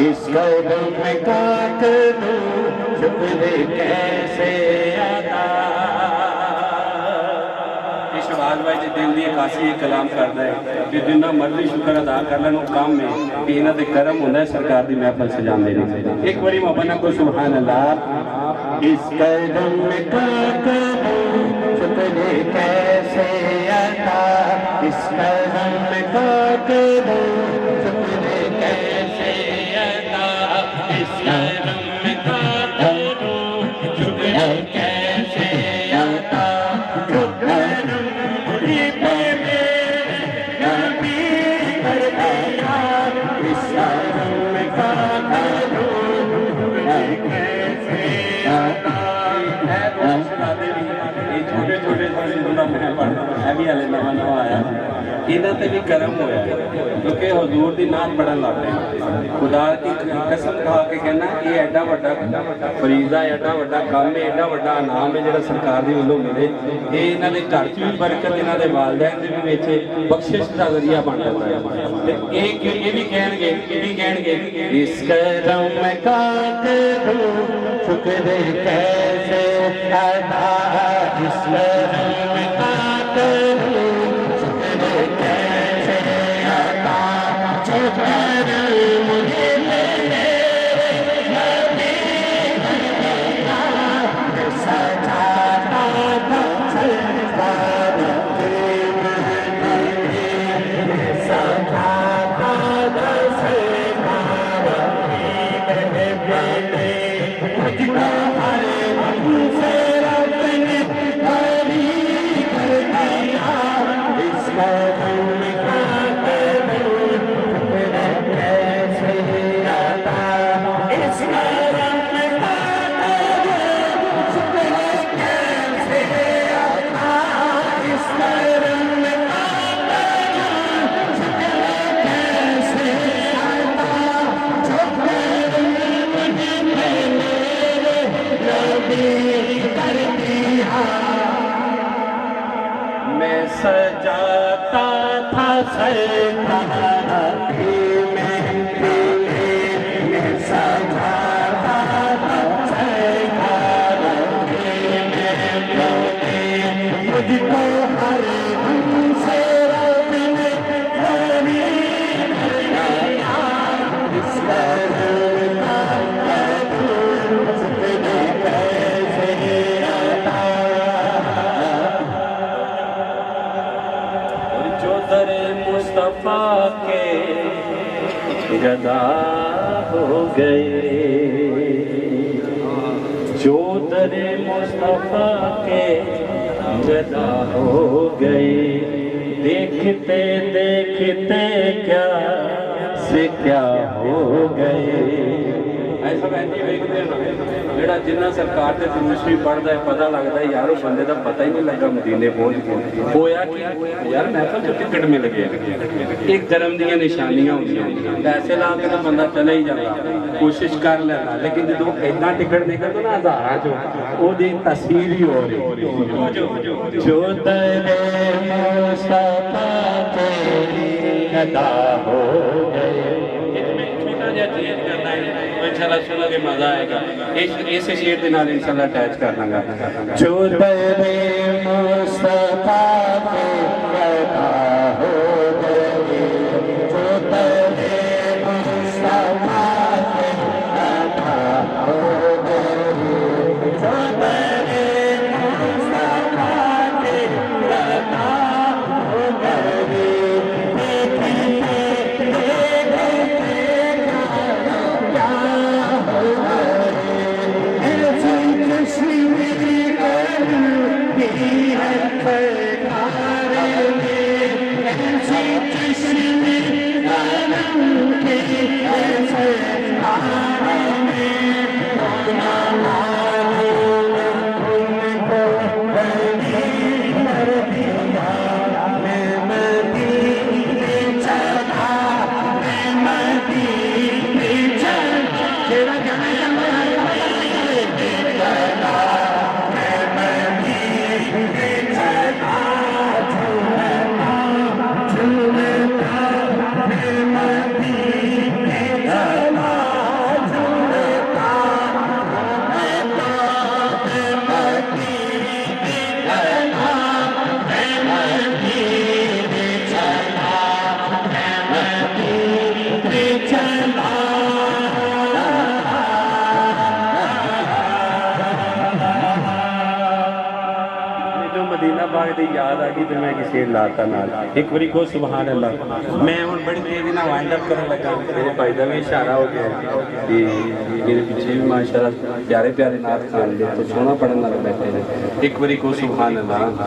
اس قدم میں کا کروں شکر کیسے ادا. یہ شہباز بھائی جی دل دی خاصی یہ کلام کرتا ہے کہ جنہ مرضی شکر ادا کر لینو کام میں کہ انہاں دے کرم ہوندہ ہے سرکار دی محفل سجان دے. ایک بڑی محبت کو سبحان اللہ. اس قدم میں کا کروں شکر کیسے ادا. اس قدم میں کا کروں شکر کیسے ادا. اس قدم میں کا کروں شکر کیسے ادا. انہاں تے بھی کرم ہویا ہے کیونکہ حضور دی نعت پڑھن لگ پے. خدا کی قسم کھا کے کہنا یہ ایڈا وڈا فریضہ ہے, ایڈا وڈا کام ہے, ایڈا وڈا انعام ہے جڑا سرکار دی ولوں ملے. یہ انہاں دے گھر چ بھی برکت, انہاں دے والدین دے بھی وچ بخشش دا ذریعہ بن جاتا ہے. تے یہ بھی کہن گے اس قدم میں کا کروں شکر کیسے ادا. اس قدم میں کا کروں شکر کیسے ادا. جو کرم مجھے ملے نبی مدینہ سجاتا تھا سرکار کے مہدی. سجاتا تھا سرکار کے مہدی. مجھ کو ہر غم سے رب نے بری کر دیا. اس قدم میں کا کروں شکر کیسے ادا. اس قدم میں کا کروں شکر کیسے ادا. اس قدم میں کا کروں شکر کیسے ادا. جو کرم مجھے ملے نبی کر دیا. میں سجاتا تھا سرکار کی مہندی. میں سجاتا تھا سرکار کی مہندی. مجھ کو ہر غم سے رب نے بری کر دیا. اس قدم کا کروں شکر کیسے ادا. جو در مصطفیٰ کے گدا ہو گئے. جو در مصطفیٰ کے گدا ہو گئے. دیکھتے دیکھتے کیا سے کیا ہو گئے. ایسا بہنجی ویکھتے ہیں جڑا جنہ سرکار دے درود شریف پڑھدا ہے پتہ لگدا ہے یار اس بندے دا پتہ ہی نہیں لگا مدینے پہنچ گیا. ہویا کہ یار محفل جو ٹکٹ مل گئے. ایک کرم دیاں نشانیاں ہوندیاں. پیسے لا کے تو بندہ چلے ہی جاتا, کوشش کر لیتا, لیکن جدوں اتنا ٹکٹ نکلدا نا ہزاراں چوں او دی تاثیر ہی ہو رہی. جو در مصطفیٰ تیری گدا ہو گئے. چھوٹا جہا چیز کرنا ہے انشاءاللہ سنو گے مزہ آئے گا. اس شعر کے نال انشاءاللہ اٹیچ کر لوں گا. جو در مصطفیٰ کے گدا ہو گئے. جو در مصطفیٰ کے گدا ہو گئے. جو در مصطفیٰ کے گدا ہو گئے. پاک دی یاد آ گئی تو میں کسی لاتا نال ایک باری کو سبحان اللہ میں ہوں بڑی تیزی نہ وائنڈ اپ کرنے لگا میرے بھائی دا بھی اشارہ ہو گیا کہ میرے پیچھے بھی ماشاءاللہ پیارے پیارے نعت خوان دے تو سونا پڑھنے لگ بیٹھے ایک باری کو سبحان اللہ